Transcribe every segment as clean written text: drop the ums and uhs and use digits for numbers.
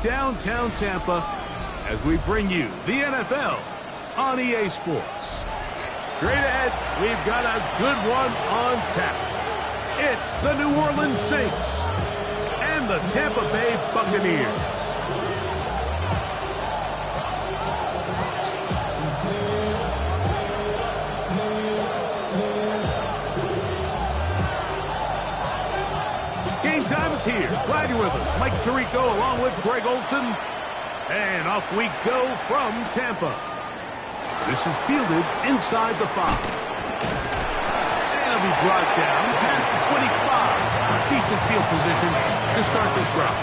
downtown Tampa as we bring you the NFL on EA Sports. Straight ahead, we've got a good one on tap. It's the New Orleans Saints and the Tampa Bay Buccaneers. Game time is here. Glad you're with us. Mike Tirico along with Greg Olson. And off we go from Tampa. This is fielded inside the 5. And it'll be brought down past the 25. Decent field position to start this drive.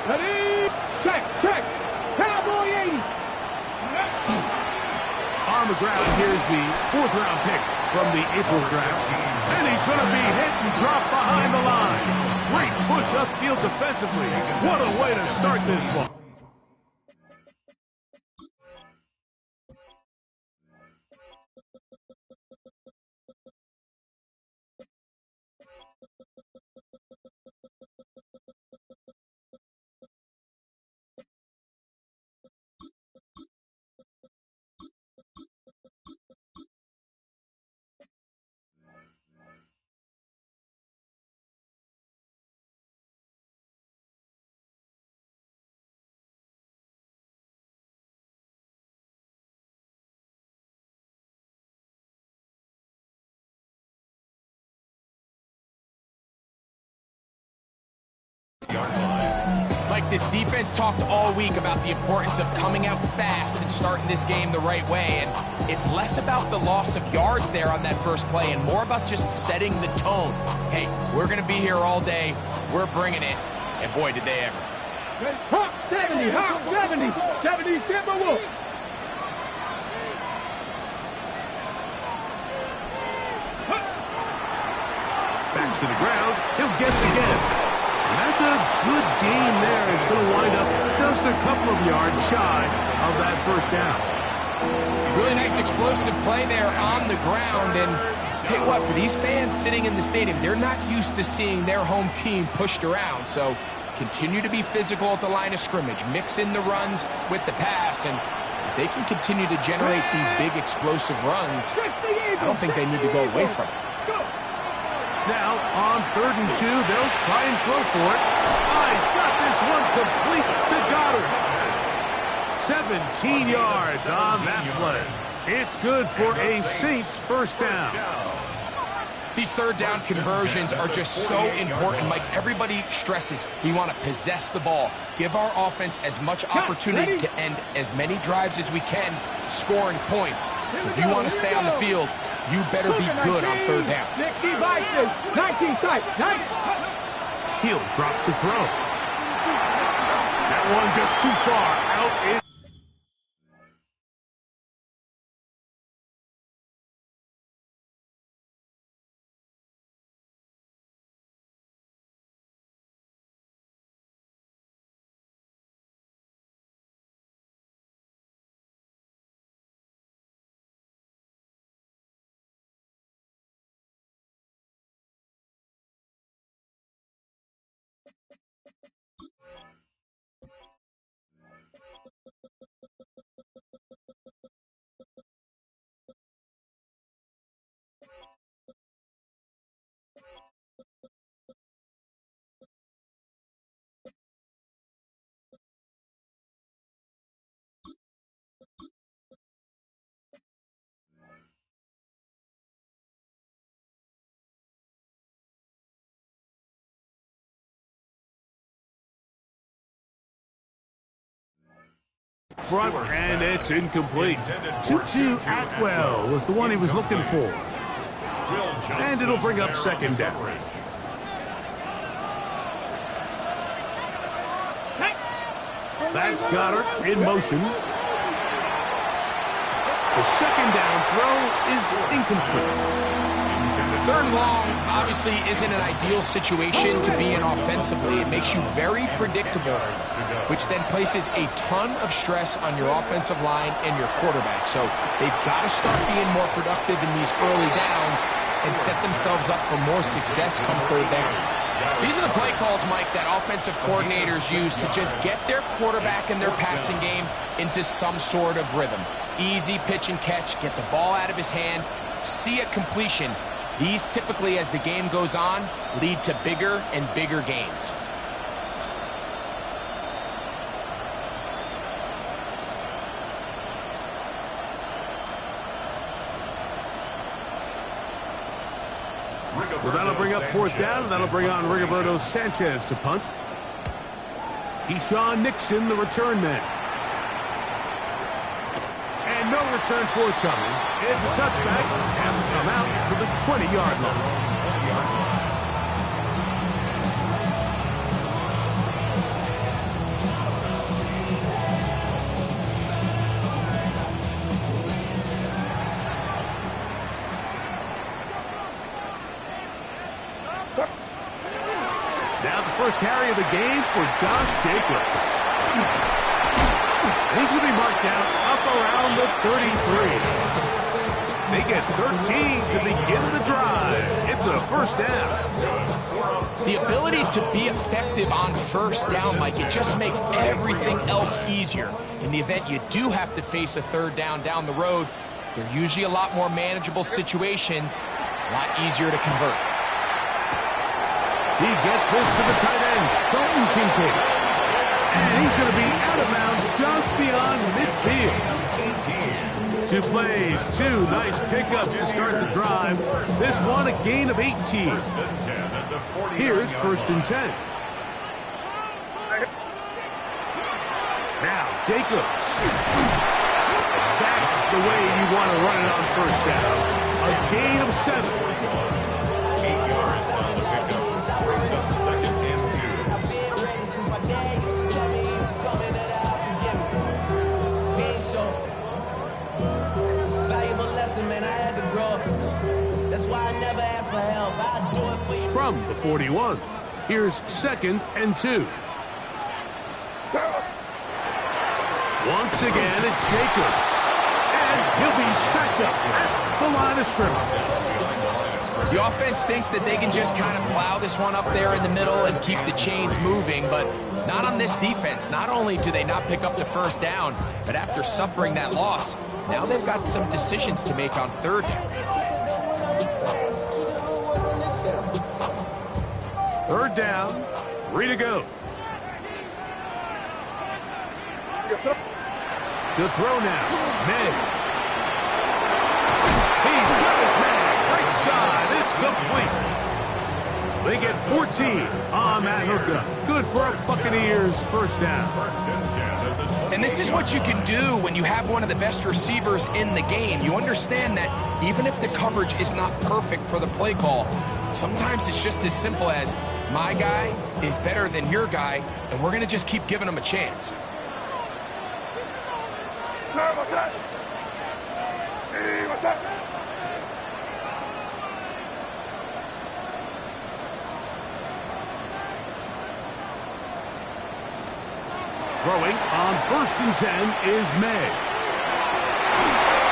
Ready? Check. Cowboy 80. On the ground, here's the 4th-round pick from the April draft. And he's going to be hit and dropped behind the line. Great push upfield defensively. What a way to start this one. Like, this defense talked all week about the importance of coming out fast and starting this game the right way, and it's less about the loss of yards there on that first play and more about just setting the tone. Hey, we're going to be here all day. We're bringing it, and boy, did they ever. Hawk 70, Hawk 70. 70 Timberwolves. Back to the ground. He'll get it again. And that's a good gain there. It's going to wind up just a couple of yards shy of that first down. Really nice explosive play there on the ground. And tell you what, for these fans sitting in the stadium, they're not used to seeing their home team pushed around. So continue to be physical at the line of scrimmage. Mix in the runs with the pass. And if they can continue to generate these big explosive runs, I don't think they need to go away from it. Now, on 3rd and 2, they'll try and throw for it. He's got this one complete to Goddard. 17 yards on that play. It's good for a Saints first down. These 3rd down conversions are just so important. Mike, everybody stresses we want to possess the ball, give our offense as much opportunity to end as many drives as we can, scoring points. So if you want to stay on the field, you better be good on 3rd down. 19 tight. Nice. He'll drop to throw. That one just too far out in. Front, and it's incomplete. Tutu Atwell was the one he was looking for. And it'll bring up 2nd down. That's Goddard in motion. The 2nd down throw is incomplete. Third and long obviously isn't an ideal situation to be in offensively. It makes you very predictable, which then places a ton of stress on your offensive line and your quarterback. So they've got to start being more productive in these early downs and set themselves up for more success come third down. These are the play calls, Mike, that offensive coordinators use to just get their quarterback and their passing game into some sort of rhythm. Easy pitch and catch, get the ball out of his hand, see a completion. These typically, as the game goes on, lead to bigger and bigger gains. So that'll bring up fourth down, and that'll bring on Rigoberto Sanchez to punt. Keyshawn Nixon, the return man. And no return forthcoming. It's a touchback. Has to come out to the 20-yard line. Now the first carry of the game for Josh Jacobs. And he's going to be marked down up around the 33. They get 13 to begin the drive. It's a first down. The ability to be effective on first down, Mike, it just makes everything else easier. In the event you do have to face a third down the road, they're usually a lot more manageable situations, a lot easier to convert. He gets this to the tight end, Dalton Kincaid. And he's going to be out of bounds just beyond midfield. 2 plays, 2 nice pickups to start the drive. This one a gain of 18. Here's first and 10. Now Jacobs. That's the way you want to run it on first down. A gain of 7. 8 yards on the pickup. Brings up second and 2. From the 41, here's second and 2. Once again, it's Jacobs. And he'll be stacked up at the line of scrimmage. The offense thinks that they can just kind of plow this one up there in the middle and keep the chains moving, but not on this defense. Not only do they not pick up the first down, but after suffering that loss, now they've got some decisions to make on third down. Third down, 3 to go. To throw now, May. He's got his man, right side, it's complete. They get 14 on that hookup. Good for a Buccaneers first down. And this is what you can do when you have one of the best receivers in the game. You understand that even if the coverage is not perfect for the play call, sometimes it's just as simple as, my guy is better than your guy, and we're going to just keep giving him a chance. Throwing on first and 10 is May.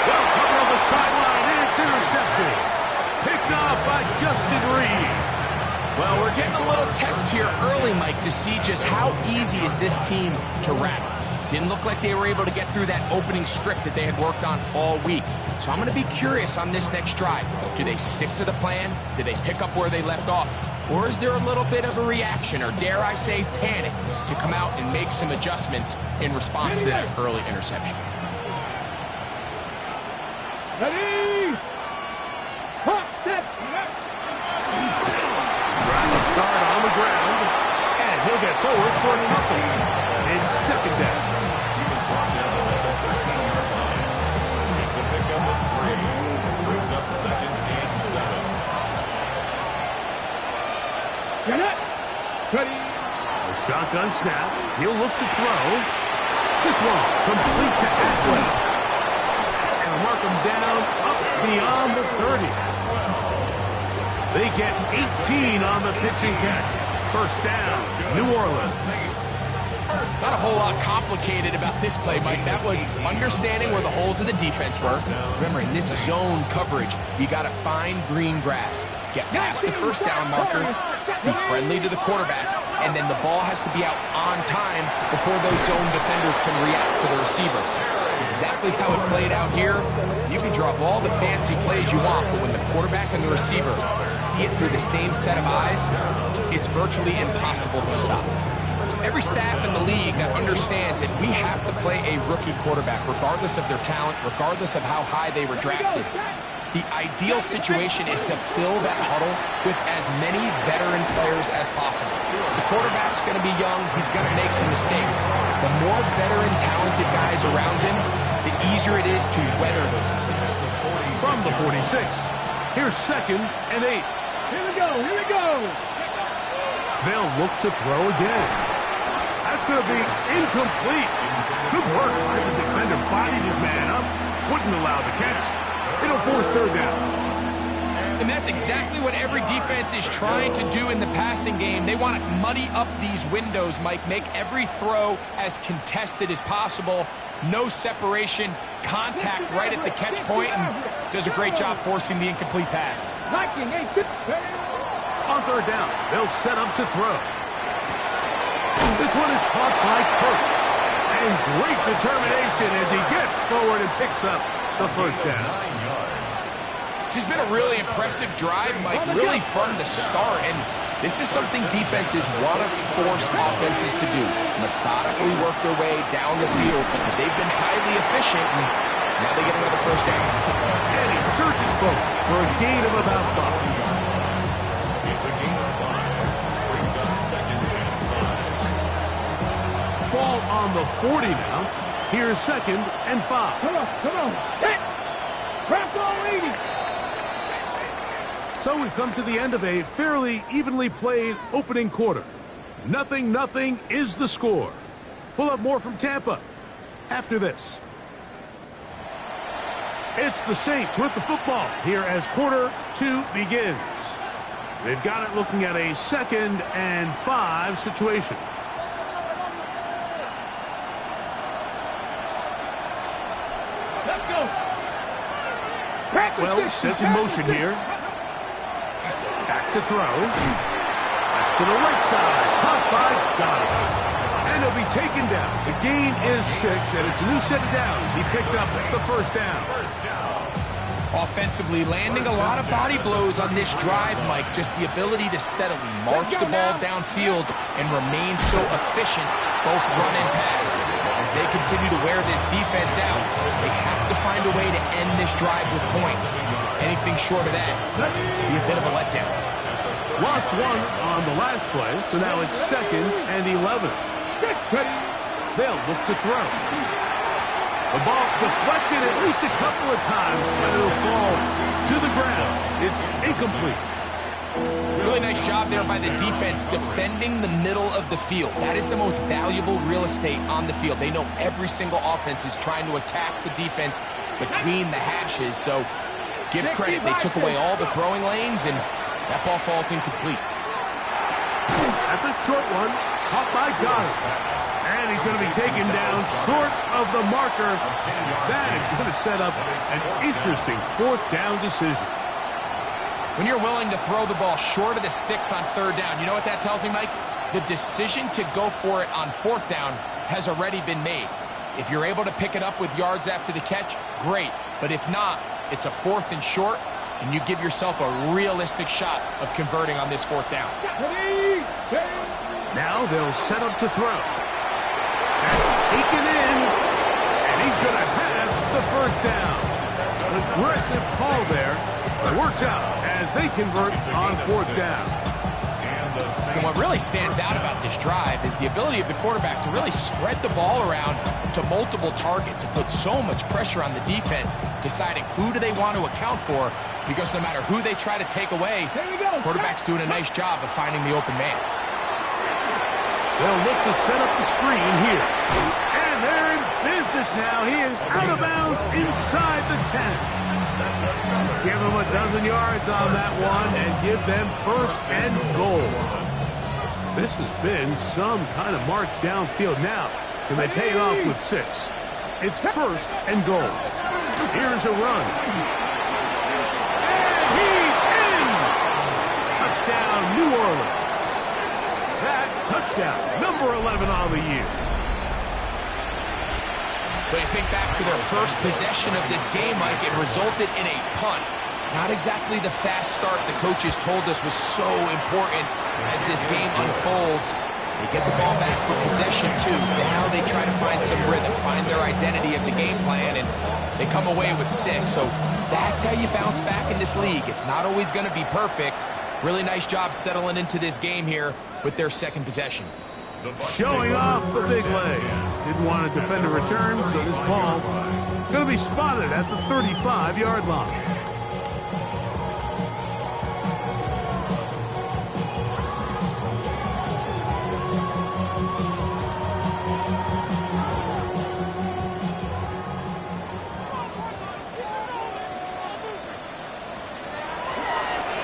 Well, cover on the sideline, and it's intercepted. Picked off by Justin Reed. Well, we're getting a little test here early, Mike, to see just how easy is this team to rattle. Didn't look like they were able to get through that opening script that they had worked on all week. So I'm going to be curious on this next drive. Do they stick to the plan? Do they pick up where they left off? Or is there a little bit of a reaction, or dare I say panic, to come out and make some adjustments in response to that early interception? Ready? Trying to start on the ground, and he'll get forward for a couple. It's second down. He was brought down at the 13-yard line. It's a pickup of 3. Brings up second and 7. Get it. Ready. A shotgun snap. He'll look to throw. This one complete to Atwell. And mark him down up beyond the 30. They get 18 on the pitching catch. First down, New Orleans. Not a whole lot complicated about this play, Mike. That was understanding where the holes of the defense were. Remember, in this zone coverage, you got to find green grass. Get past the first down marker, be friendly to the quarterback, and then the ball has to be out on time before those zone defenders can react to the receiver. That's exactly how it played out here. You can draw up all the fancy plays you want, but when the quarterback and the receiver see it through the same set of eyes, it's virtually impossible to stop. Every staff in the league that understands that we have to play a rookie quarterback, regardless of their talent, regardless of how high they were drafted. The ideal situation is to fill that huddle with as many veteran players as possible. The quarterback's going to be young. He's going to make some mistakes. The more veteran, talented guys around him, the easier it is to weather those mistakes. From the 46, here's 2nd and 8. Here we go, here we go. They'll look to throw again. That's going to be incomplete. Good work. The defender bodied his man up, wouldn't allow the catch. It'll force 3rd down. And that's exactly what every defense is trying to do in the passing game. They want to muddy up these windows, Mike, make every throw as contested as possible. No separation, contact right at the catch point, and does a great job forcing the incomplete pass. On 3rd down, they'll set up to throw. This one is caught by Kirk. And great determination as he gets forward and picks up the first down. This has been a really impressive drive, Mike, really from the start. And this is something defenses want to force offenses to do. Methodically work their way down the field. They've been highly efficient, and now they get another first down. And he searches forward for a gain of about 5. It's a gain of 5. Brings up 2nd and 5. Ball on the 40 now. Here's 2nd and 5. Come on. Hit. Wrap all 80. So we've come to the end of a fairly evenly played opening quarter. 0-0 is the score. We'll have more from Tampa after this. It's the Saints with the football here as quarter 2 begins. They've got it looking at a 2nd and 5 situation. Let's go. Well, set in motion here. Back to throw. That's to the right side. Caught by Donovan. And he'll be taken down. The gain is 6, and it's a new set of downs. He picked up the first down. Offensively, landing a lot of body blows on this drive, Mike. Just the ability to steadily march the ball downfield and remain so efficient, both run and pass. As they continue to wear this defense out, they have to find a way to end this drive with points. Anything short of that would be a bit of a letdown. Lost 1 on the last play, so now it's 2nd and 11. They'll look to throw. The ball deflected at least a couple of times, but it'll fall to the ground. It's incomplete. Really nice job there by the defense defending the middle of the field. That is the most valuable real estate on the field. They know every single offense is trying to attack the defense between the hashes. So give credit. They took away all the throwing lanes, and that ball falls incomplete. That's a short one. Caught by Goddard. And he's going to be taken down short of the marker. That is going to set up an interesting 4th down decision. When you're willing to throw the ball short of the sticks on 3rd down, you know what that tells me, Mike? The decision to go for it on 4th down has already been made. If you're able to pick it up with yards after the catch, great. But if not, it's a 4th and short, and you give yourself a realistic shot of converting on this 4th down. Now they'll set up to throw. That's taken in, and he's going to have the first down. Aggressive call there. It works out as they convert on 4th down. And what really stands out about this drive is the ability of the quarterback to really spread the ball around to multiple targets and put so much pressure on the defense, deciding who do they want to account for, because no matter who they try to take away, the quarterback's doing a nice job of finding the open man. They'll look to set up the screen here. And And they're in business now. He is out of bounds inside the 10. Give them a dozen yards on that one and give them first and goal. This has been some kind of march downfield now. Can they pay it off with 6? It's first and goal. Here's a run. And he's in! Touchdown, New Orleans. That touchdown, number 11 on the year. But you think back to their first possession of this game, Mike, it resulted in a punt. Not exactly the fast start the coaches told us was so important as this game unfolds. They get the ball back for possession, too. Now they try to find some rhythm, find their identity of the game plan, and they come away with 6. So that's how you bounce back in this league. It's not always going to be perfect. Really nice job settling into this game here with their second possession. Showing off the big leg. Didn't want to defend a return, so this ball going to be spotted at the 35-yard line.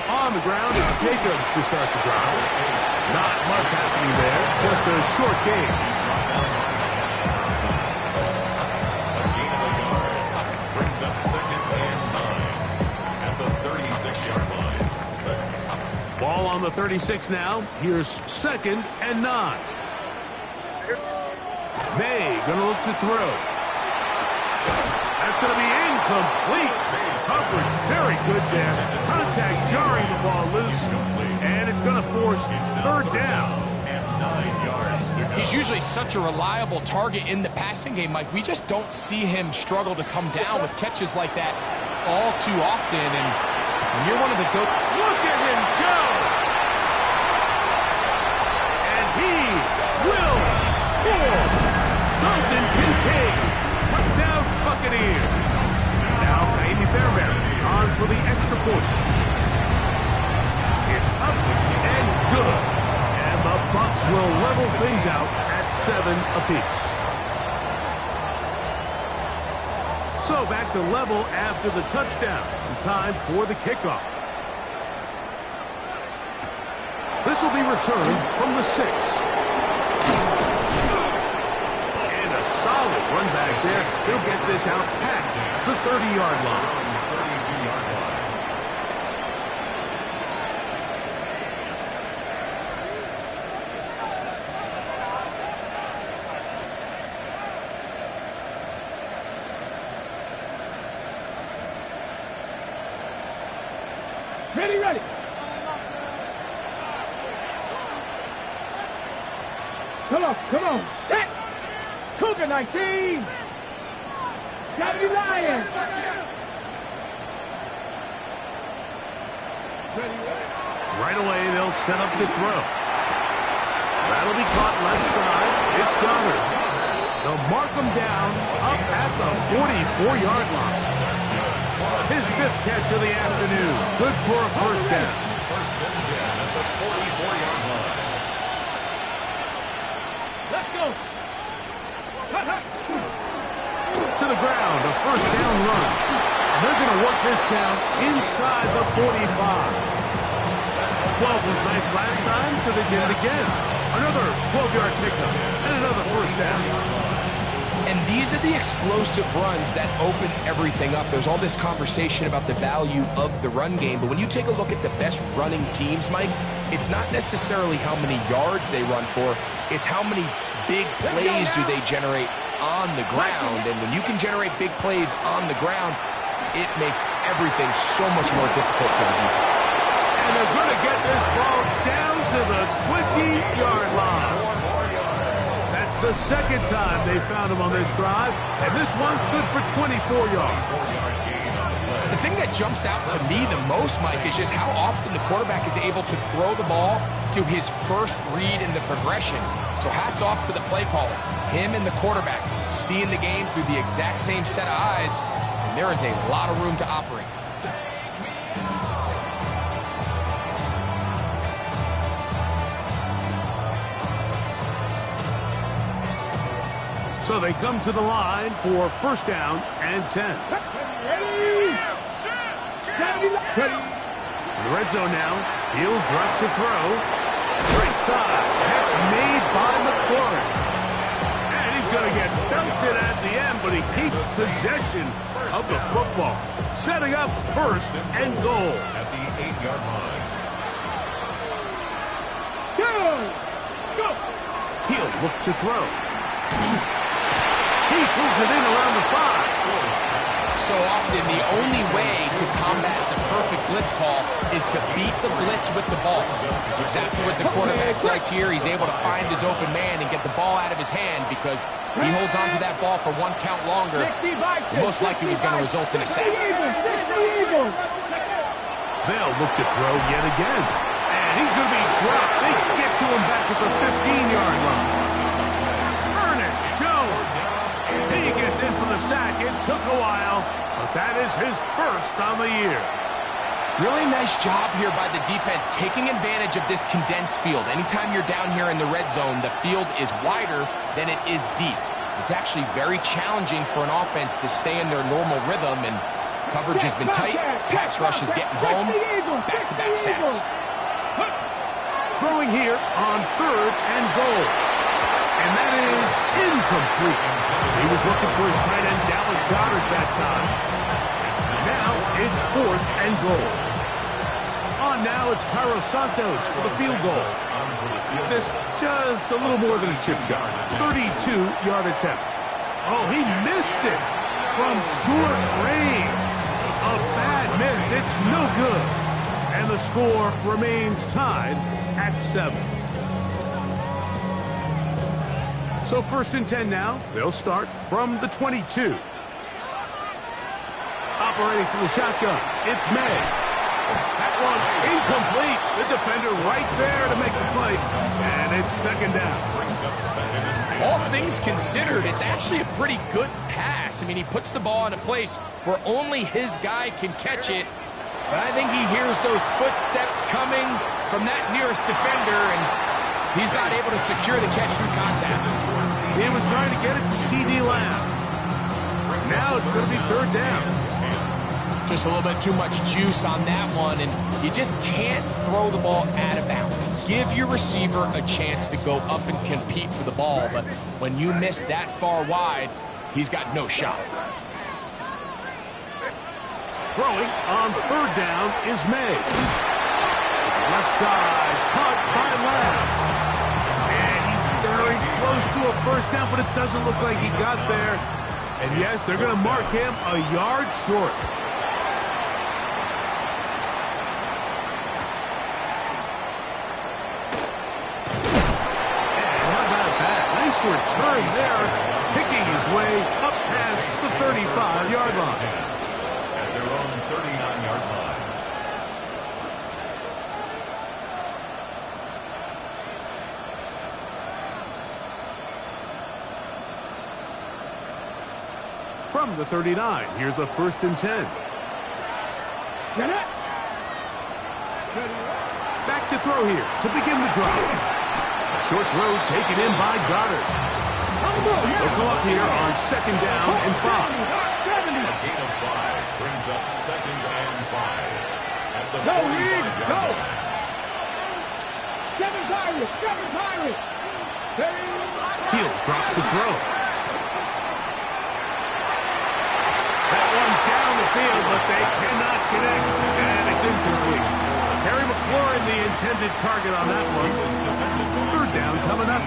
On the ground, it's Jacobs to start the drive. Not much happening there, just a short game. A gain of a yard brings up 2nd and 9 at the 36-yard line. Ball on the 36 now. Here's 2nd and 9. May gonna look to throw. That's gonna be incomplete. Coverage very good there. Contact jarring the ball loose. And it's going to force 3rd down. And 9 yards to go. He's usually such a reliable target in the passing game, Mike. We just don't see him struggle to come down with catches like that all too often. And when you're one of the GOAT. Look at him go! And he will score! Dalton Kincaid! Touchdown Buccaneers! Now Amy Fairbairn on for the extra point. It's up and good. And the Bucs will level things out at 7 apiece. So back to level after the touchdown. And time for the kickoff. This will be returned from the 6. And a solid run back there. He'll get this out past the 30-yard line. Ready, ready. Come on. Set. Cougar 19. Gotta be Lions. Right away, they'll set up to throw. That'll be caught left side. It's Goddard. They'll mark him down up at the 44-yard line. His 5th catch of the afternoon. Good for a first down. 1st and 10 at the 44-yard line. Let's go. To the ground, a first down run. They're going to work this down inside the 45. 12 was nice last time, so they did it again. Another 12-yard pickup and another first down. And these are the explosive runs that open everything up. There's all this conversation about the value of the run game, but when you take a look at the best running teams, Mike, it's not necessarily how many yards they run for, it's how many big plays do they generate on the ground. And when you can generate big plays on the ground, it makes everything so much more difficult for the defense. And they're going to get this ball down to the 20-yard line. That's the 2nd time they found him on this drive, and this one's good for 24 yards. The thing that jumps out to me the most, Mike, is just how often the quarterback is able to throw the ball to his first read in the progression. So hats off to the play caller. Him and the quarterback seeing the game through the exact same set of eyes, and there is a lot of room to operate. So they come to the line for first down and 10. Ready. In the red zone now. He'll drop to throw. Right side. Catch made by McLaurin. And he's going to get belted at the end, but he keeps possession of the football. Setting up first and goal. At the 8-yard line. Go. He'll look to throw. He pulls it in around the 5. So often, the only way to combat the perfect blitz call is to beat the blitz with the ball. It's exactly what the quarterback does here. He's able to find his open man and get the ball out of his hand because he holds onto that ball for one count longer. Most likely he's going to result in a sack. They'll look to throw yet again. And he's going to be dropped. They get to him back at the 15-yard line. Ernest Jones. He gets in for the sack. It took a while, but that is his first on the year. Really nice job here by the defense, taking advantage of this condensed field. Anytime you're down here in the red zone, the field is wider than it is deep. It's actually very challenging for an offense to stay in their normal rhythm, and coverage has been tight. Pass rush is getting home. Back-to-back sacks. Throwing here on third and goal. And that is incomplete. He was looking for his tight end, Dallas Goedert, that time. Now it's fourth and goal. On now, it's Cairo Santos for the field goal. This just a little more than a chip shot. 32-yard attempt. Oh, he missed it from short range. A bad miss. It's no good. And the score remains tied at 7. So first and 10 now. They'll start from the 22. Operating from the shotgun, it's May. That one incomplete. The defender right there to make the play. And it's second down. All things considered, it's actually a pretty good pass. I mean, he puts the ball in a place where only his guy can catch it. But I think he hears those footsteps coming from that nearest defender, and he's not able to secure the catch through contact. He was trying to get it to C.D. Lamb. Now it's going to be third down. Just a little bit too much juice on that one, and you just can't throw the ball out of bounds. Give your receiver a chance to go up and compete for the ball, but when you miss that far wide, he's got no shot. Throwing on third down is May. Left side, caught by Lamb. And he's very close to a first down, but it doesn't look like he got there. And yes, they're going to mark him a yard short. Return there, picking his way up past the 35-yard line. At their own 39-yard line. From the 39, here's a first and 10. Back to throw here to begin the drive. Short throw taken in by Goedert. They'll go up here on second down and 5. A gain of 5 brings up second and 5. At the 45-yard line. He'll drop to throw. That one down the field, but they cannot connect, and it's incomplete. Terry McLaurin, the intended target on that one. Third down coming up.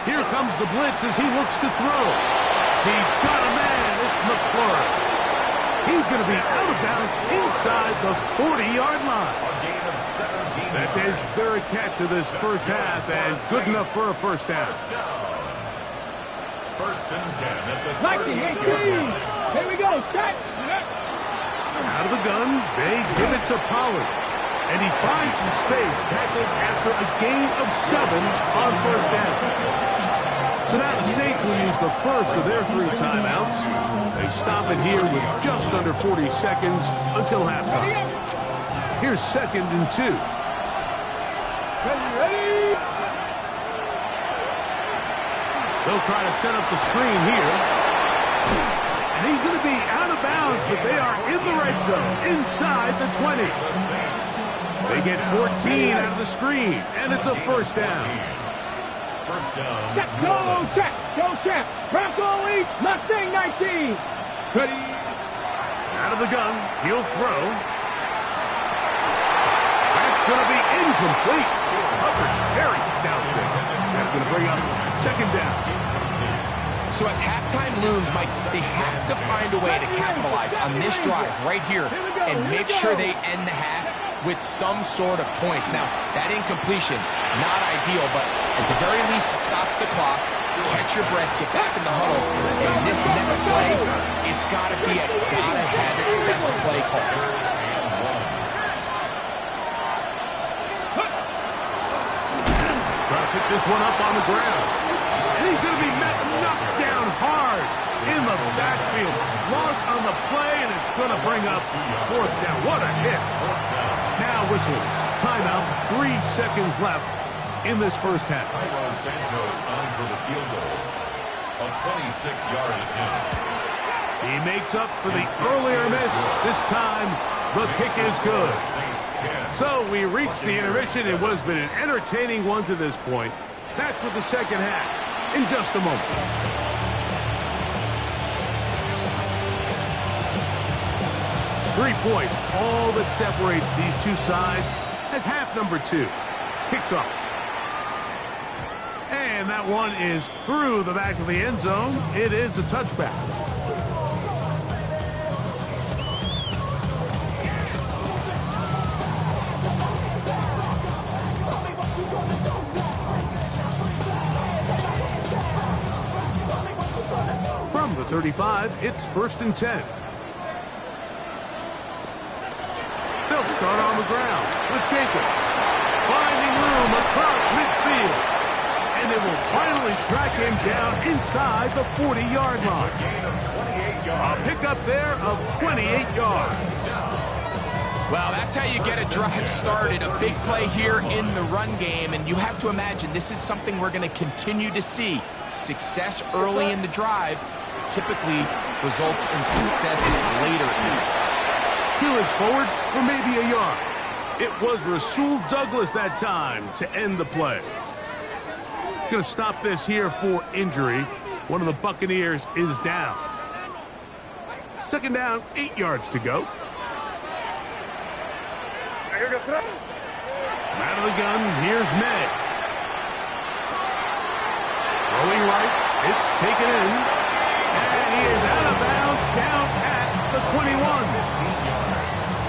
Here comes the blitz as he looks to throw. He's got a man. It's McLaurin. He's going to be out of bounds inside the 40-yard line. A gain of 17. That's his third catch of this first half, and good enough for a first down. First and 10 at the 38. 30-yard line. Here we go. Set. Out of the gun, they give it to Pollard. And he finds some space, tackled after a gain of 7 on first down. So now the Saints will use the first of their 3 timeouts. They stop it here with just under 40 seconds until halftime. Here's second and 2. Ready? They'll try to set up the screen here. And he's going to be out of bounds, but they are in the red zone, inside the 20. They get 14 out of the screen, and it's a first down. First down. Go, Jets! Go, Jets! Bronco lead, Mustang 19! Ready? Out of the gun, he'll throw. That's going to be incomplete. Hubbard, very stout there. That's going to bring up second down. So as halftime looms, Mike, they have to find a way to capitalize on this drive right here and make sure they end the half with some sort of points. Now, that incompletion, not ideal, but at the very least, it stops the clock. Catch your breath, get back in the huddle, and this next play, it's got to be a gotta-have-it best play call. Trying to pick this one up on the ground. And he's going to be knocked down hard in the backfield. Loss on the play, and it's going to bring up fourth down. What a hit. Now whistles. Timeout. 3 seconds left in this first half. Cairo Santos on for the field goal. A 26-yard attempt. He makes up for the earlier miss. This time, the kick is good. So we reach the intermission in what has been an entertaining one to this point. Back with the second half in just a moment. 3 points, all that separates these two sides as half number 2 kicks off. And that one is through the back of the end zone. It is a touchback. From the 35, it's 1st and 10. They'll start on the ground with Jacobs. Finding room across midfield. And they will finally track him down inside the 40-yard line. A pickup there of 28 yards. Well, that's how you get a drive started. A big play here in the run game, and you have to imagine this is something we're going to continue to see. Success early in the drive typically results in success later in it. Peeling forward for maybe a yard. It was Rasul Douglas that time to end the play. Going to stop this here for injury. One of the Buccaneers is down. Second down, 8 yards to go. Out of the gun, here's May. Throwing right, it's taken in. And he is out of bounds down at the 21.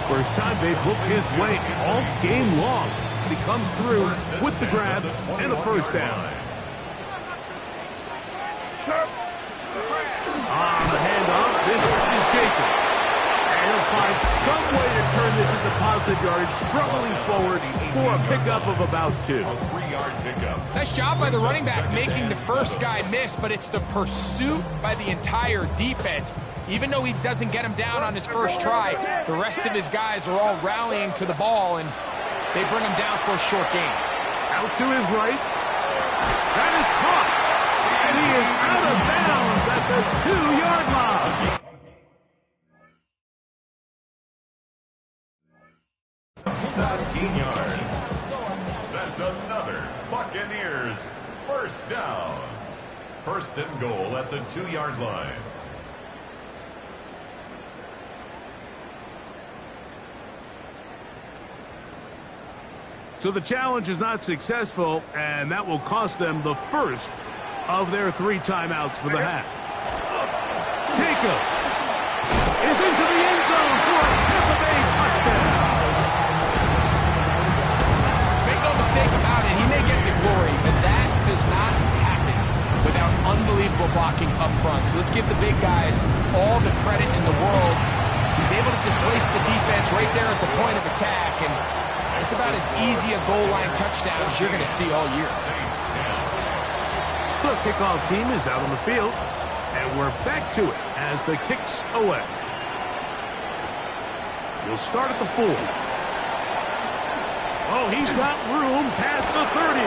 First time they've looked his way all game long. He comes through with the grab and a first down. On the handoff, this is Jacobs. And he'll find some way to turn this into positive yardage, struggling forward for a pickup of about 2. A 3-yard pickup. Nice job by the running back making the first guy miss, but it's the pursuit by the entire defense. Even though he doesn't get him down on his first try, the rest of his guys are all rallying to the ball, and they bring him down for a short gain. Out to his right. That is caught. And he is out of bounds at the 2-yard line. 17 yards. That's another Buccaneers first down. First and goal at the 2-yard line. So the challenge is not successful, and that will cost them the first of their 3 timeouts for the half. Jacobs is into the end zone for a Tampa Bay touchdown. Make no mistake about it, he may get the glory, but that does not happen without unbelievable blocking up front. So let's give the big guys all the credit in the world. He's able to displace the defense right there at the point of attack, and it's about as easy a goal line touchdown as you're going to see all year. The kickoff team is out on the field, and we're back to it as the kick's away. We'll start at the 4. Oh, he's got room past the 30.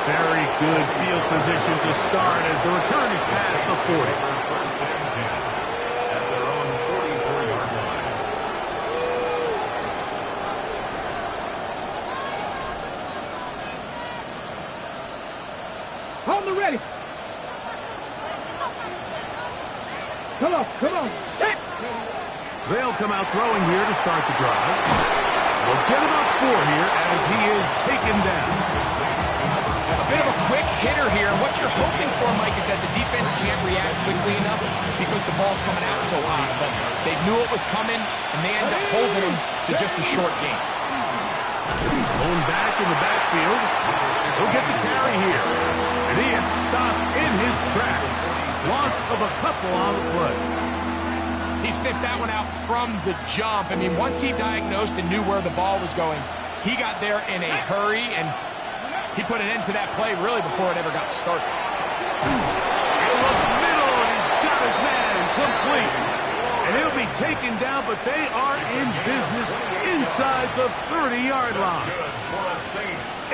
Very good field position to start as the return is past the 40. First and 10 at their own 44-yard line. Hold the ready. Come on. Set. They'll come out throwing here to start the drive. We'll get about 4 here as he is taken down. A bit of a quick hitter here. What you're hoping for, Mike, is that the defense can't react quickly enough because the ball's coming out so high. But they knew it was coming, and they end up holding him to just a short gain. Going back in the backfield. He'll get the carry here. And he is stopped in his tracks. Loss of a couple on the play. He sniffed that one out from the jump. I mean, once he diagnosed and knew where the ball was going, he got there in a hurry, and he put an end to that play really before it ever got started. He'll look middle, and he's got his man complete. And he'll be taken down, but they are in business inside the 30-yard line.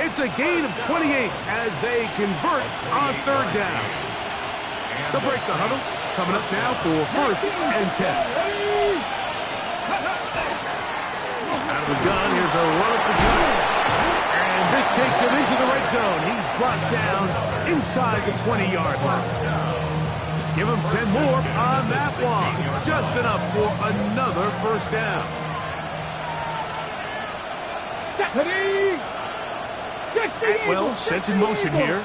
It's a gain of 28 as they convert on third down. They'll break the huddle. Coming up now for first and 10. Out of the gun, here's a run up the gut. And this takes him into the red zone. He's brought down inside the 20-yard line. Give him 10 more on that one. Just enough for another first down. Atwell sent in motion here.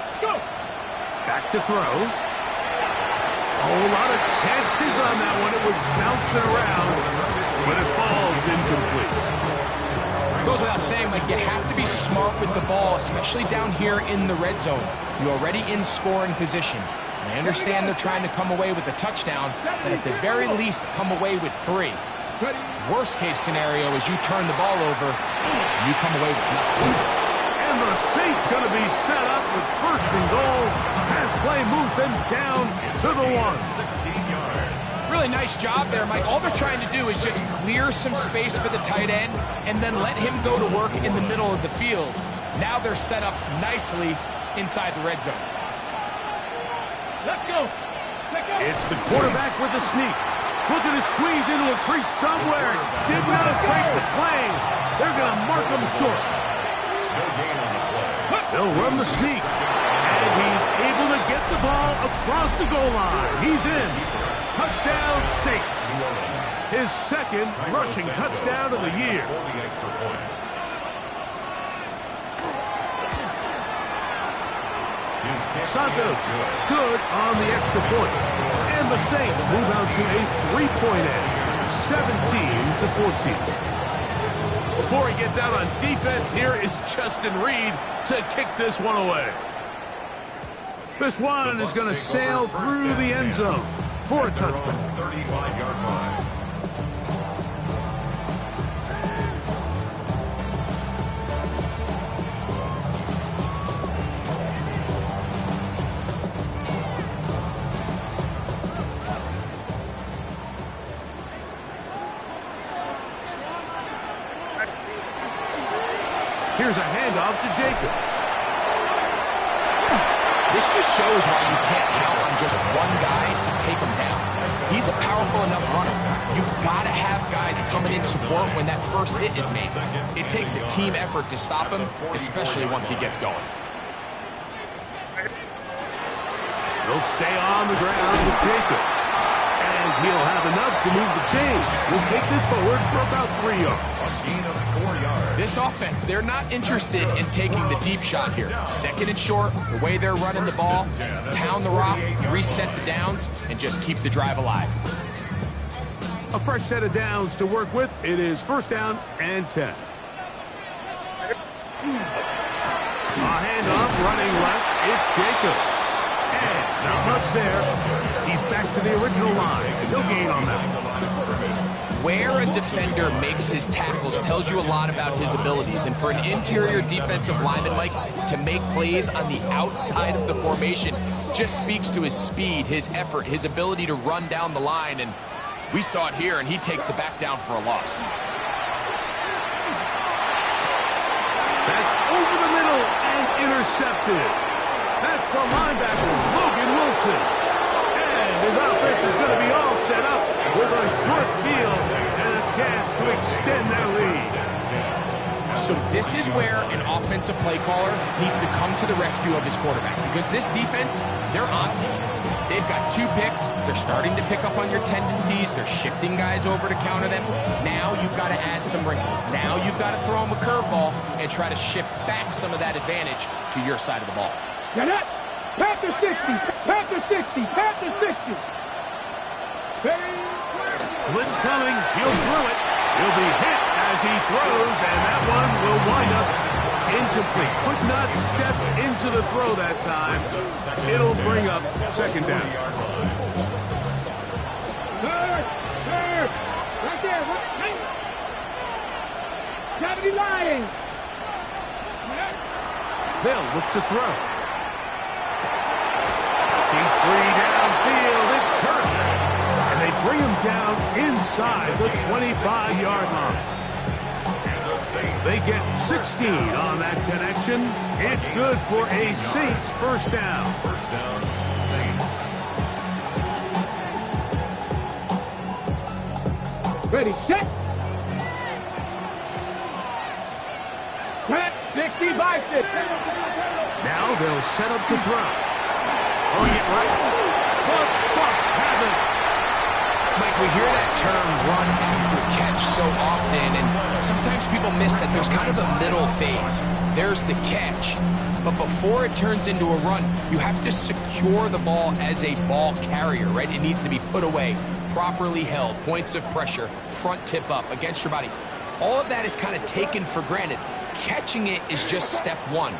Let's go. Back to throw. A whole lot of chances on that one. It was bouncing around, but it falls incomplete. Goes without saying, Mike, you have to be smart with the ball, especially down here in the red zone. You're already in scoring position. I understand they're trying to come away with a touchdown, but at the very least, come away with 3. Worst case scenario is you turn the ball over, and you come away with nothing. And the Saints going to be set up with first and goal as play moves them down to the 1. 16 yards. Really nice job there, Mike. All they're trying to do is just clear some space for the tight end and then let him go to work in the middle of the field. Now they're set up nicely inside the red zone. Let's go. It's the quarterback with the sneak. Looking to squeeze into a crease somewhere. Did not break the plane. They're going to mark him short. No gain on the play. They'll run the sneak. And he's able to get the ball across the goal line. He's in. Touchdown, Saints. His second rushing touchdown of the year. For the extra point. His kick Santos, is good. good on the extra point. And the Saints move out to a 3-point edge, 17-14. Before he gets out on defense, here is Justin Reed to kick this one away. This one is going to sail through the end zone for a touchdown. 35-yard line. Here's a handoff to Jacobs. This just shows why you can't count on just one guy to take him down. He's a powerful enough runner. You've got to have guys coming in support when that first hit is made. It takes a team effort to stop him, especially once he gets going. He'll stay on the ground with Jacobs. And he'll have enough to move the chains. We'll take this forward for about 3 yards. A gain of 4 yards. This offense, they're not interested in taking the deep shot here. Second and short, the way they're running the ball, pound the rock, reset the downs, and just keep the drive alive. A fresh set of downs to work with. It is first down and 10. A handoff running left. It's Jacobs. And not much there. He's back to the original line. No gain on that. Where a defender makes his tackles tells you a lot about his abilities. And for an interior defensive lineman, Mike, to make plays on the outside of the formation just speaks to his speed, his effort, his ability to run down the line. And we saw it here, and he takes the back down for a loss. That's over the middle and intercepted. That's the linebacker, Logan Wilson. And his offense is going to be all set up with a short field and a chance to extend their lead. So this is where an offensive play caller needs to come to the rescue of his quarterback, because this defense, they're onto you. They've got 2 picks. They're starting to pick up on your tendencies. They're shifting guys over to counter them. Now you've got to add some wrinkles. Now you've got to throw them a curveball and try to shift back some of that advantage to your side of the ball. Get up! Panther 60! Panther 60! Panther 60! Blitz coming. He'll throw it. He'll be hit as he throws, and that one will wind up incomplete. Could not step into the throw that time. It'll bring up second down. Third! Right there! Right. Gotta be lying! They'll look to throw. He's free downfield. It's Kirk. And they bring him down inside the 25-yard line. They get 16 on that connection. It's good for a Saints first down. First down, Saints. Ready, set! Pat 60 biceps. Now they'll set up to throw. Throwing it right. The Bucs have it. Mike, we hear that term run after catch so often, and sometimes people miss that there's kind of a middle phase. There's the catch, but before it turns into a run, you have to secure the ball as a ball carrier, right? It needs to be put away, properly held, points of pressure, front tip up against your body. All of that is kind of taken for granted. Catching it is just step one.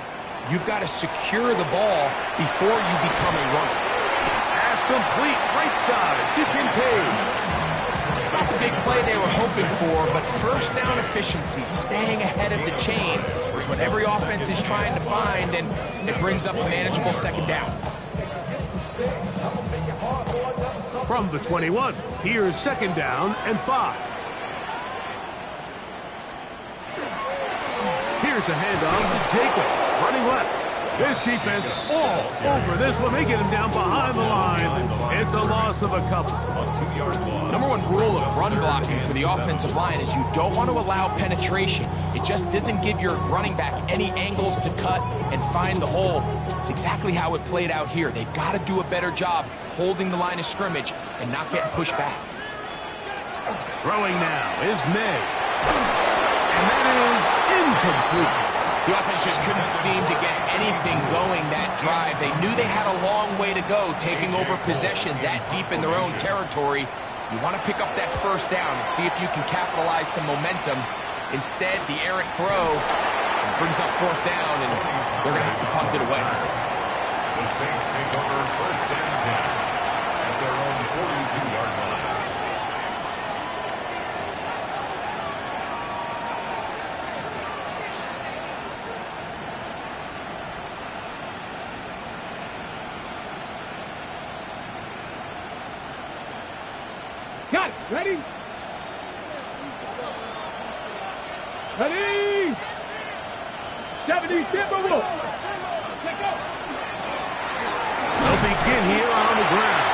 You've got to secure the ball before you become a runner. Pass complete, right side to Kincaid. It's not the big play they were hoping for, but first down efficiency, staying ahead of the chains, is what every offense is trying to find, and it brings up a manageable second down. From the 21, here's second down and 5. Here's a handoff to Jacobs, running left. This defense all over this one. They get him down behind the line. It's a loss of a couple. Number one rule of run blocking for the offensive line is you don't want to allow penetration. It just doesn't give your running back any angles to cut and find the hole. It's exactly how it played out here. They've got to do a better job holding the line of scrimmage and not getting pushed back. Throwing now is May. And that is incomplete. The offense just couldn't seem to get anything going that drive. They knew they had a long way to go, taking over possession that deep in their own territory. You want to pick up that first down and see if you can capitalize some momentum. Instead, the errant throw brings up fourth down, and they're going to have to punt it away. The Saints take over first and 10 at their own 42-yard line. Got it. Ready? Ready? 70 Timberwolves. They'll begin here on the ground.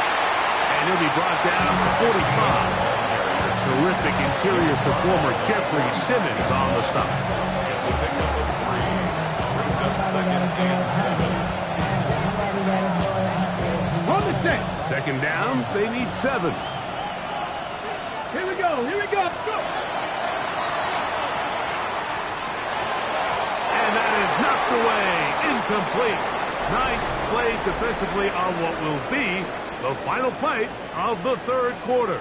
And he'll be brought down for 45. A terrific interior performer, Jeffrey Simmons, on the stop. It's a pickup of 3. Brings up second and 7. On the set. Second down, they need 7. Here we go. Here we go. Go. And that is knocked away, incomplete. Nice play defensively on what will be the final play of the third quarter.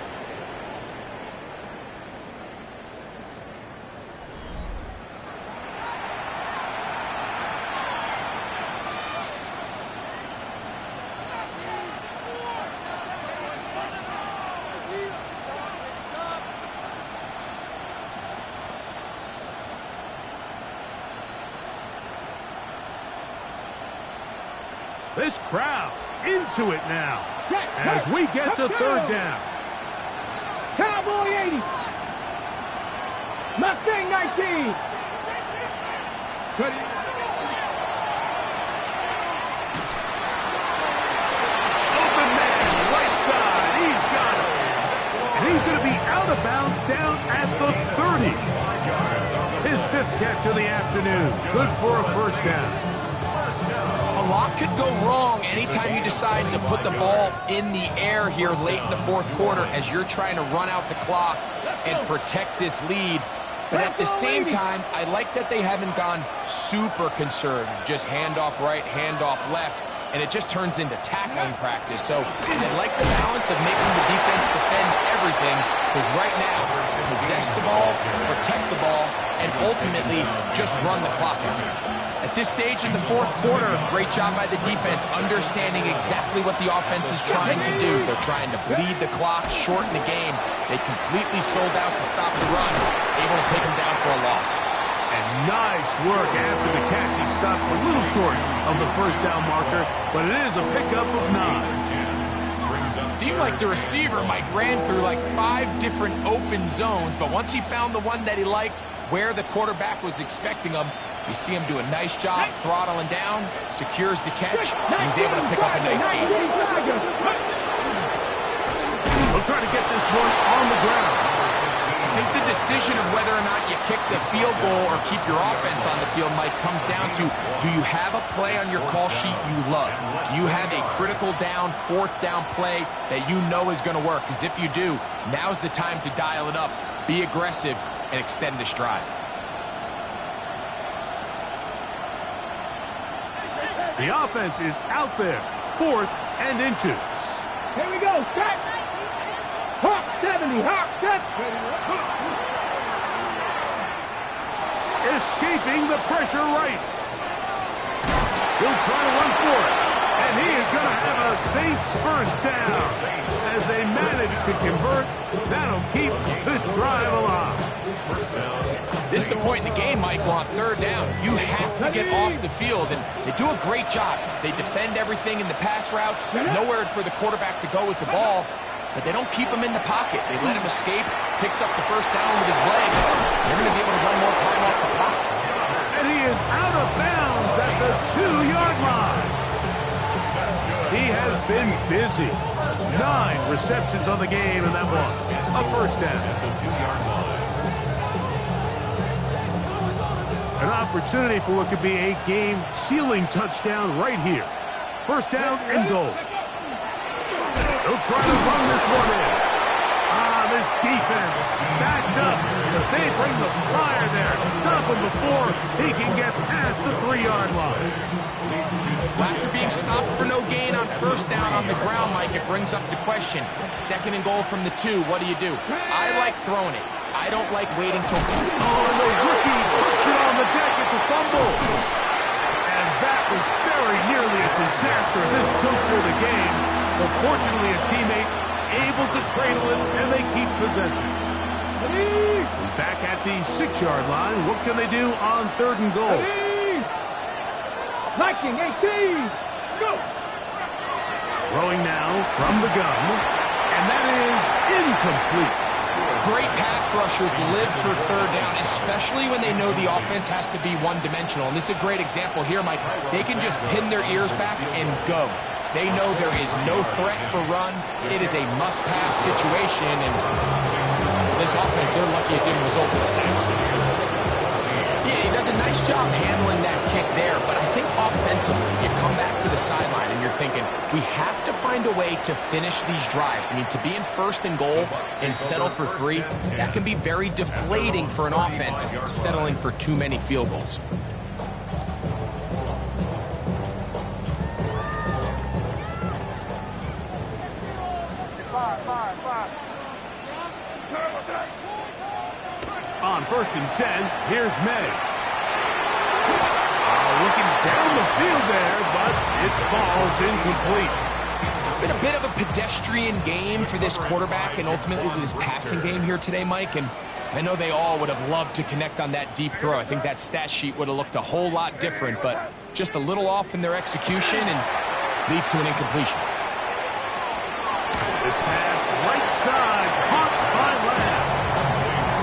This crowd into it now as we get to third down. Cowboy 80. Mustang 19. Ready? catch of the afternoon. Good for a first down. A lot could go wrong anytime you decide to put the ball in the air here late in the fourth quarter as you're trying to run out the clock and protect this lead. But at the same time, I like that they haven't gone super conservative. Just handoff right, handoff left, and it just turns into tackling practice. So I like the balance of making the defense defend everything, because right now, possess the ball, protect the ball, and ultimately just run the clock out. At this stage in the fourth quarter, great job by the defense, understanding exactly what the offense is trying to do. They're trying to bleed the clock, shorten the game. They completely sold out to stop the run, able to take them down for a loss. And nice work after the catch. He stopped a little short of the first down marker, but it is a pickup of 9. Seemed like the receiver, Mike, ran through like 5 different open zones, but once he found the one that he liked, where the quarterback was expecting him, you see him do a nice job throttling down, secures the catch, and he's able to pick up a nice gain. He'll try to get this one on the ground. I think the decision of whether or not you kick the field goal or keep your offense on the field, Mike, comes down to, do you have a play on your call sheet you love? Do you have a critical down, fourth down play that you know is going to work? Because if you do, now's the time to dial it up, be aggressive, and extend this drive. The offense is out there, 4th and inches. Here we go, set. Hawk 70, Hawk set. Escaping the pressure right. He'll try to run for it. And he is going to have a Saints first down. As they manage to convert, that'll keep this drive alive. This is the point in the game, Mike, we're on 3rd down. You have to get off the field, and they do a great job. They defend everything in the pass routes, nowhere for the quarterback to go with the ball, but they don't keep him in the pocket. They let him escape, picks up the first down with his legs. They're going to be able to run more time off the clock. And he is out of bounds at the 2-yard line. He has been busy. 9 receptions on the game, and that one, a first down. At the 2-yard line. An opportunity for what could be a game-sealing touchdown right here. First down and goal. They'll try to run this one in. This defense backed up, but they bring the fire there. Stop him before he can get past the 3-yard line. After being stopped for no gain on first down on the ground, Mike, it brings up the question. 2nd and goal from the 2, what do you do? I like throwing it. I don't like waiting till... Oh, and the rookie puts it on the deck. It's a fumble. And that was very nearly a disaster at this juncture of the game. But fortunately, a teammate able to cradle it, and they keep possession. Back at the 6-yard line, what can they do on 3rd and goal? Viking 18. Go. Throwing now from the gun, and that is incomplete. Great pass rushers live for 3rd down, especially when they know the offense has to be one-dimensional. And this is a great example here, Mike. They can just pin their ears back and go. They know there is no threat for run. It is a must-pass situation, and for this offense, they're lucky it didn't result in a sack. Yeah, he does a nice job handling that kick there, but I think offensively, you come back to the sideline and you're thinking, we have to find a way to finish these drives. I mean, to be in 1st and goal and settle for 3, that can be very deflating for an offense settling for too many field goals. On 1st and 10, here's May. Looking down the field there, but it falls incomplete. It's been a bit of a pedestrian game for this quarterback and ultimately this passing game here today, Mike. And I know they all would have loved to connect on that deep throw. I think that stat sheet would have looked a whole lot different, but just a little off in their execution and leads to an incompletion. This pass right side, caught by Lamb.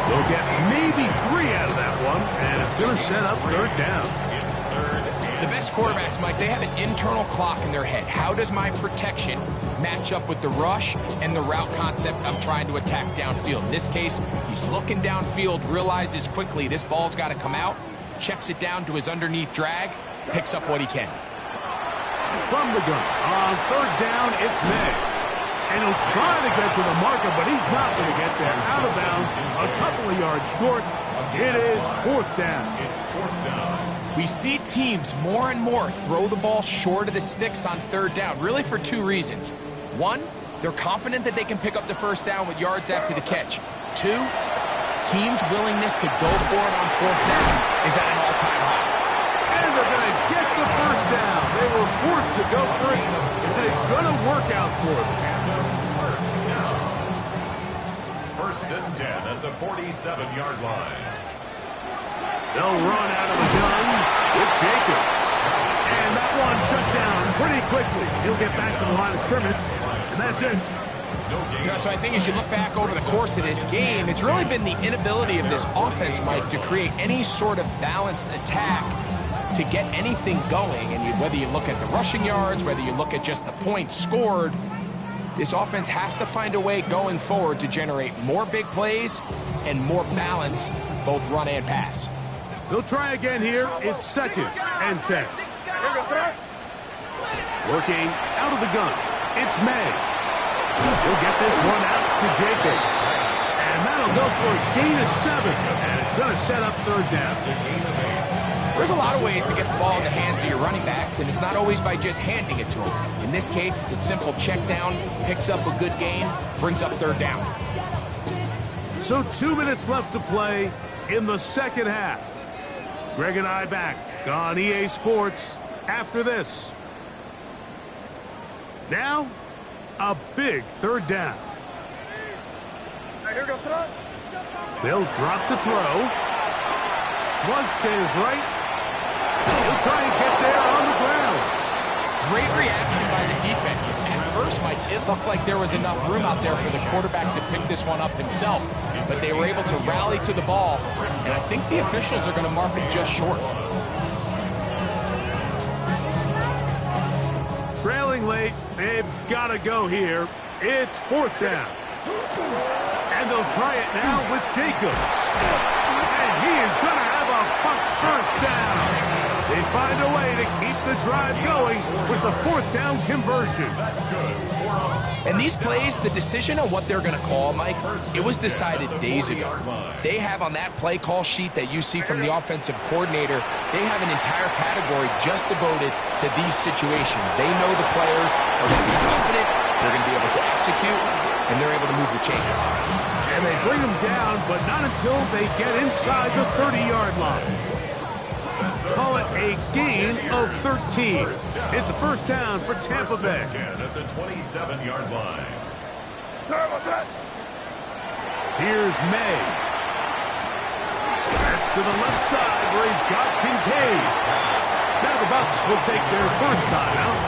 They'll get maybe 3 out of that one, and it's going to set up 3rd down. It's 3rd and The best quarterbacks, Mike, they have an internal clock in their head. How does my protection match up with the rush and the route concept I'm trying to attack downfield? In this case, he's looking downfield, realizes quickly this ball's got to come out, checks it down to his underneath drag, picks up what he can. From the gun, on third down, it's May. And he'll try to get to the marker, but he's not going to get there. Out of bounds, a couple of yards short. It is fourth down. It's fourth down. We see teams more and more throw the ball short of the sticks on third down, really for two reasons. One, they're confident that they can pick up the first down with yards after the catch. Two, teams' willingness to go for it on fourth down is at an all-time high. And they're going to get the first down. They were forced to go for it, and it's going to work out for them. First and 10 at the 47-yard line. They'll run out of the gun with Jacobs. And that one shut down pretty quickly. He'll get back to the line of scrimmage, and that's it. You know, so I think as you look back over the course of this game, it's really been the inability of this offense, Mike, to create any sort of balanced attack to get anything going. And whether you look at the rushing yards, whether you look at just the points scored, this offense has to find a way going forward to generate more big plays and more balance, both run and pass. They'll try again here. It's second and 10. Working out of the gun. It's May. He'll get this one out to Jacobs. And that'll go for a gain of 7. And it's going to set up third down. There's a lot of ways to get the ball in the hands of your running backs, and it's not always by just handing it to them. In this case, it's a simple check down, picks up a good gain, brings up third down. So 2 minutes left to play in the second half. Greg and I back on EA Sports after this. Now, a big third down. They'll drop to throw. Flush to his right. He'll try and get there on the ground. Great reaction by the defense. At first, Mike, it looked like there was enough room out there for the quarterback to pick this one up himself. But they were able to rally to the ball, and I think the officials are going to mark it just short. Trailing late, they've got to go here. It's fourth down. And they'll try it now with Jacobs. And he is going to have a Bucs first down. They find a way to keep the drive going with the fourth down conversion. And these plays, the decision on what they're going to call, Mike, it was decided days ago. They have on that play call sheet that you see from the offensive coordinator, they have an entire category just devoted to these situations. They know the players are going to be confident, they're going to be able to execute, and they're able to move the chains. And they bring them down, but not until they get inside the 30-yard line. Call it a gain of 13. It's a first down for Tampa Bay. At the 27-yard line. Here's May. That's to the left side where he's got Kincaid. Now the Bucs will take their first timeout.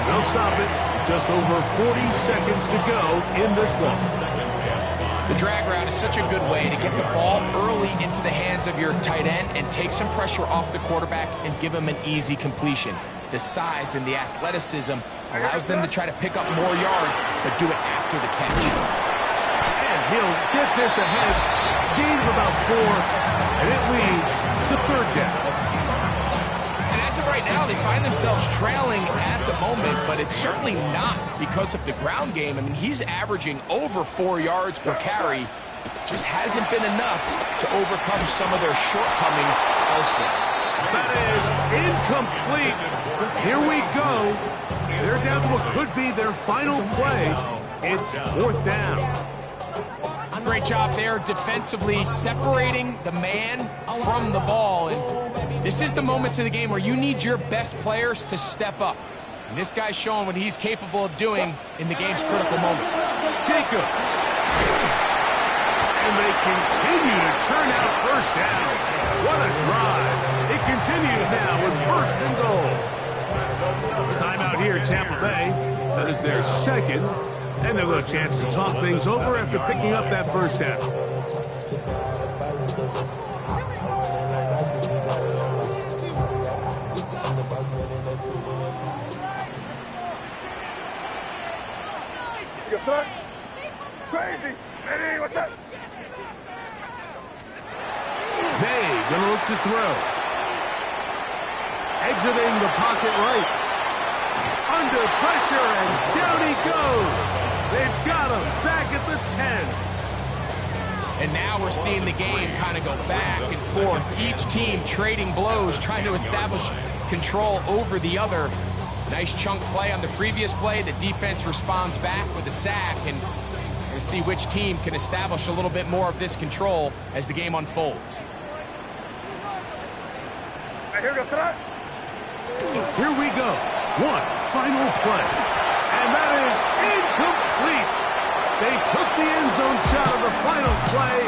They'll stop it. Just over 40 seconds to go in this one. The drag route is such a good way to get the ball early into the hands of your tight end and take some pressure off the quarterback and give him an easy completion. The size and the athleticism allows them to try to pick up more yards, but do it after the catch. And he'll get this ahead. Gain of about 4, and it leads to third down. And as of right now, they find themselves trailing at the moment, but it's certainly not because of the ground game. I mean, he's averaging over 4 yards per carry. Just hasn't been enough to overcome some of their shortcomings elsewhere. That is incomplete. Here we go. They're down to what could be their final play. It's fourth down. Great job there defensively, separating the man from the ball. And this is the moments of the game where you need your best players to step up. And this guy's showing what he's capable of doing in the game's critical moment. Jacobs. And they continue to churn out first down. What a drive. It continues now with first and goal. Timeout here, Tampa Bay. That is their second. And they'll have a chance to talk things over after picking up that first down. son. Crazy. Hey, what's up? They gonna look to throw. Exiting the pocket right. Under pressure, and down he goes. They've got him back at the 10. And now we're seeing the game kind of go back and forth. Each team trading blows, trying to establish control over the other. Nice chunk play on the previous play. The defense responds back with a sack, and we'll see which team can establish a little bit more of this control as the game unfolds. Here goes tonight. Here we go. One final play. And that is incomplete. They took the end zone shot of the final play,